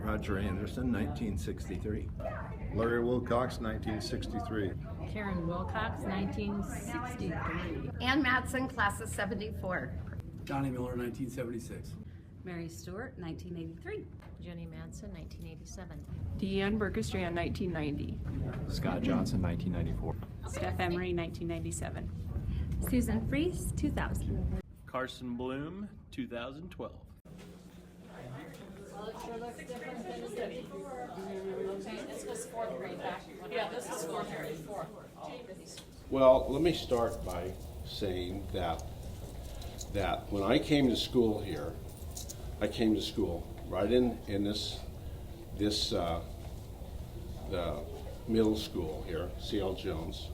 Roger Anderson, 1963. Larry Wilcox, 1963. Karen Wilcox, 1963. Ann Matson, class of 74. Johnny Miller, 1976. Mary Stewart, 1983. Jenny Manson, 1987. Deanne Berkestrand, 1990. Scott Johnson, 1994. Steph Emery, 1997. Susan Freese, 2000. Carson Bloom, 2012. Well, it sure looks different than it did before. Okay, this was fourth grade back. Yeah, this is fourth grade. Well, let me start by saying that when I came to school here, I came to school right in this the middle school here, C.L. Jones.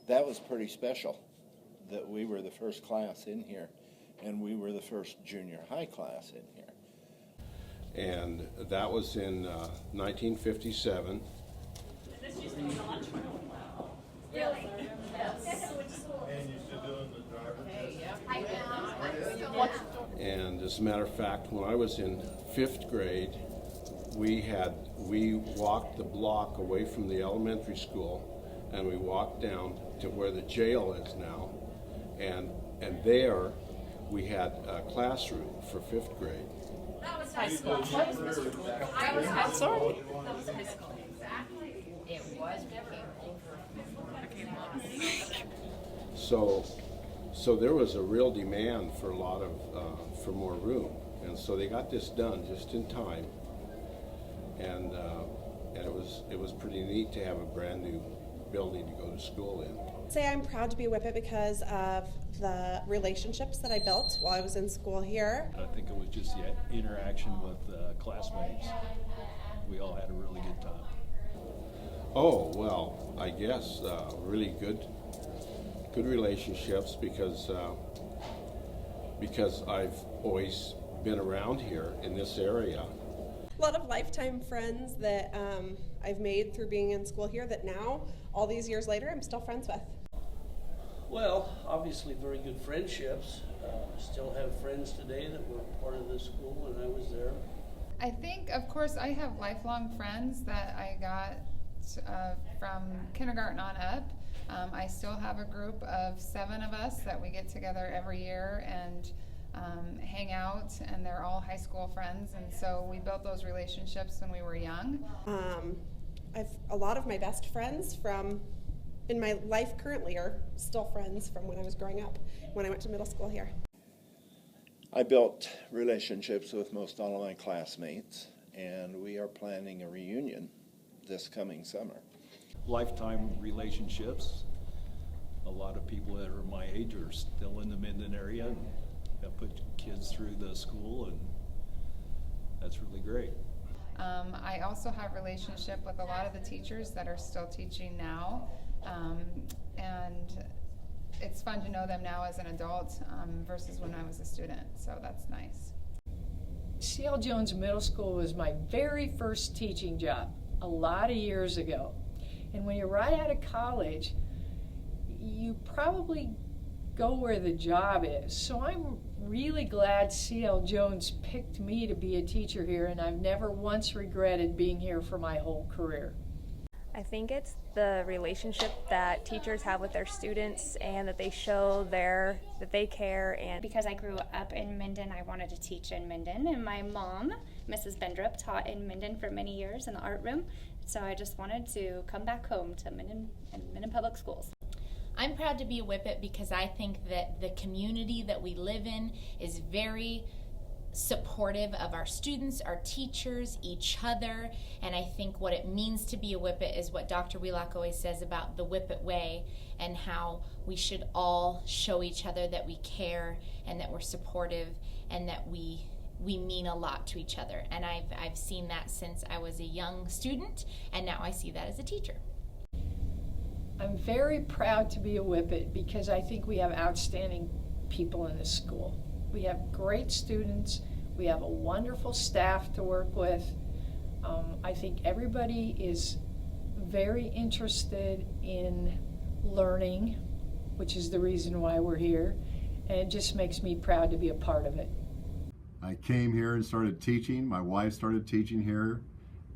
That was pretty special that we were the first class in here, and we were the first junior high class in here. And that was in 1957. This used to be the lunchroom. Really? Yes. And you still doing the driver test? I am. And as a matter of fact, when I was in 5th grade, we walked the block away from the elementary school, and we walked down to where the jail is now, and there we had a classroom for 5th grade. That was high school. That was Mr. Cooper. I was high school. That was high school. Exactly. It was So there was a real demand for a lot of for more room, and so they got this done just in time, and it was pretty neat to have a brand new building to go to school in. Say I'm proud to be a Whippet because of the relationships that I built while I was in school here. I think it was just the interaction with classmates. We all had a really good time. Oh, well, I guess really good relationships because I've always been around here in this area. A lot of lifetime friends that I've made through being in school here that now, all these years later, I'm still friends with. Well, obviously very good friendships. Still have friends today that were part of this school when I was there. I think, of course, I have lifelong friends that I got from kindergarten on up. I still have a group of 7 of us that we get together every year and hang out, and they're all high school friends, and so we built those relationships when we were young. I've a lot of my best friends from in my life currently are still friends from when I was growing up, when I went to middle school here. I built relationships with most all of my classmates, and we are planning a reunion this coming summer. Lifetime relationships. A lot of people that are my age are still in the Minden area and have put kids through the school, and that's really great. I also have a relationship with a lot of the teachers that are still teaching now, and it's fun to know them now as an adult versus when I was a student, so that's nice. C.L. Jones Middle School was my very first teaching job a lot of years ago. And when you're right out of college, you probably go where the job is. So I'm really glad C.L. Jones picked me to be a teacher here, and I've never once regretted being here for my whole career. I think it's the relationship that teachers have with their students and that they show that they care. And because I grew up in Minden, I wanted to teach in Minden, and my mom, Mrs. Bendrup, taught in Minden for many years in the art room, so I just wanted to come back home to Minden and Minden Public Schools. I'm proud to be a Whippet because I think that the community that we live in is very supportive of our students, our teachers, each other, and I think what it means to be a Whippet is what Dr. Wheelock always says about the Whippet way, and how we should all show each other that we care and that we're supportive and that we mean a lot to each other. And I've seen that since I was a young student, and now I see that as a teacher. I'm very proud to be a Whippet because I think we have outstanding people in this school. We have great students. We have a wonderful staff to work with. I think everybody is very interested in learning, which is the reason why we're here, and it just makes me proud to be a part of it. I came here and started teaching. My wife started teaching here.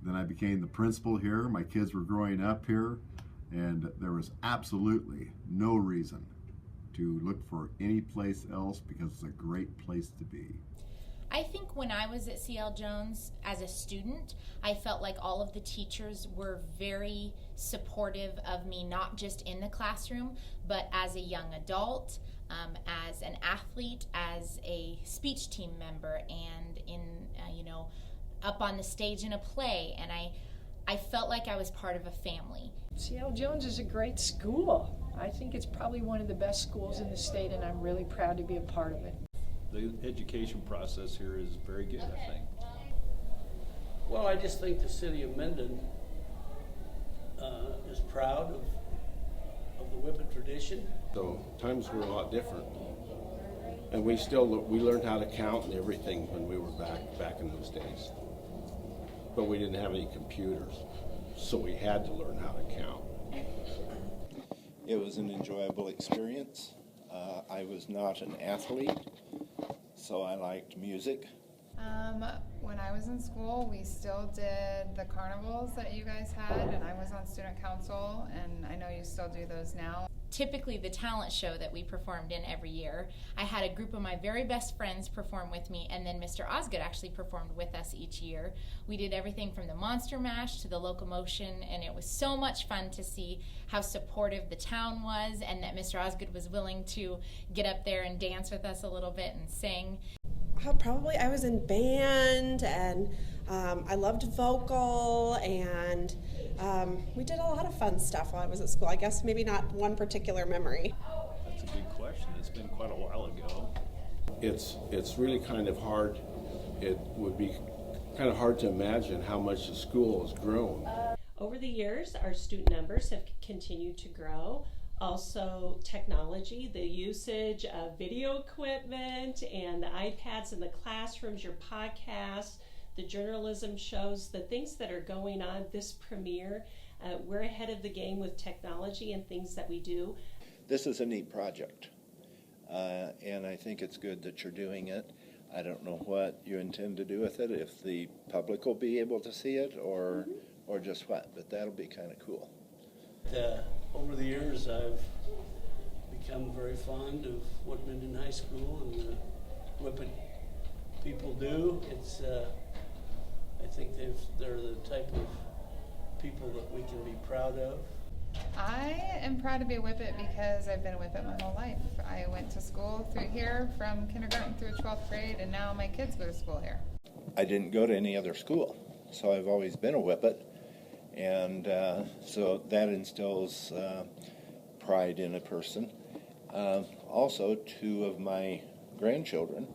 Then I became the principal here. My kids were growing up here, and there was absolutely no reason to look for any place else because it's a great place to be. I think when I was at CL Jones as a student, I felt like all of the teachers were very supportive of me, not just in the classroom, but as a young adult, as an athlete, as a speech team member, and in, up on the stage in a play. And I felt like I was part of a family. CL Jones is a great school. I think it's probably one of the best schools in the state, and I'm really proud to be a part of it. The education process here is very good, I think. Well, I just think the city of Minden is proud of the Whippet tradition. So times were a lot different. And we learned how to count and everything when we were back in those days. But we didn't have any computers, so we had to learn how to count. It was an enjoyable experience. I was not an athlete, so I liked music. When I was in school, we still did the carnivals that you guys had, and I was on student council, and I know you still do those now. Typically the talent show that we performed in every year, I had a group of my very best friends perform with me, and then Mr. Osgood actually performed with us each year. We did everything from the Monster Mash to the Locomotion, and it was so much fun to see how supportive the town was, and that Mr. Osgood was willing to get up there and dance with us a little bit and sing. Probably I was in band, and I loved vocal, and we did a lot of fun stuff while I was at school. I guess maybe not one particular memory. That's a good question. It's been quite a while ago. It's really kind of hard. It would be kind of hard to imagine how much the school has grown. Over the years, our student numbers have continued to grow. Also, technology, the usage of video equipment and the iPads in the classrooms, your podcasts, the journalism shows, the things that are going on this premiere. We're ahead of the game with technology and things that we do. This is a neat project, and I think it's good that you're doing it. I don't know what you intend to do with it, if the public will be able to see it or just what, but that'll be kind of cool. Over the years, I've become very fond of what Minden High School and the Whippet people do. It's, I think they're the type of people that we can be proud of. I am proud to be a Whippet because I've been a Whippet my whole life. I went to school through here from kindergarten through 12th grade, and now my kids go to school here. I didn't go to any other school, so I've always been a Whippet. And so that instills pride in a person. Also, two of my grandchildren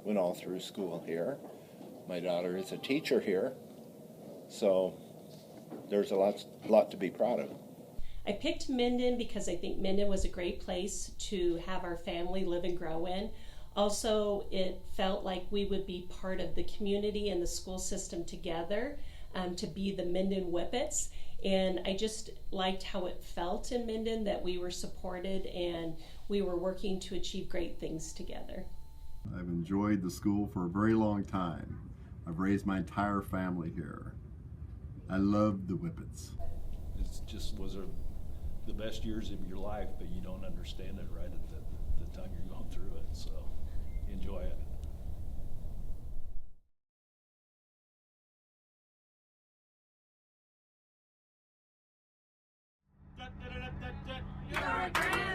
went all through school here. My daughter is a teacher here, so there's a lot to be proud of. I picked Minden because I think Minden was a great place to have our family live and grow in. Also, it felt like we would be part of the community and the school system together. To be the Minden Whippets, and I just liked how it felt in Minden, that we were supported and we were working to achieve great things together. I've enjoyed the school for a very long time. I've raised my entire family here. I love the Whippets. It just was the best years of your life, but you don't understand it right at the time you're going through it, so enjoy it. You're a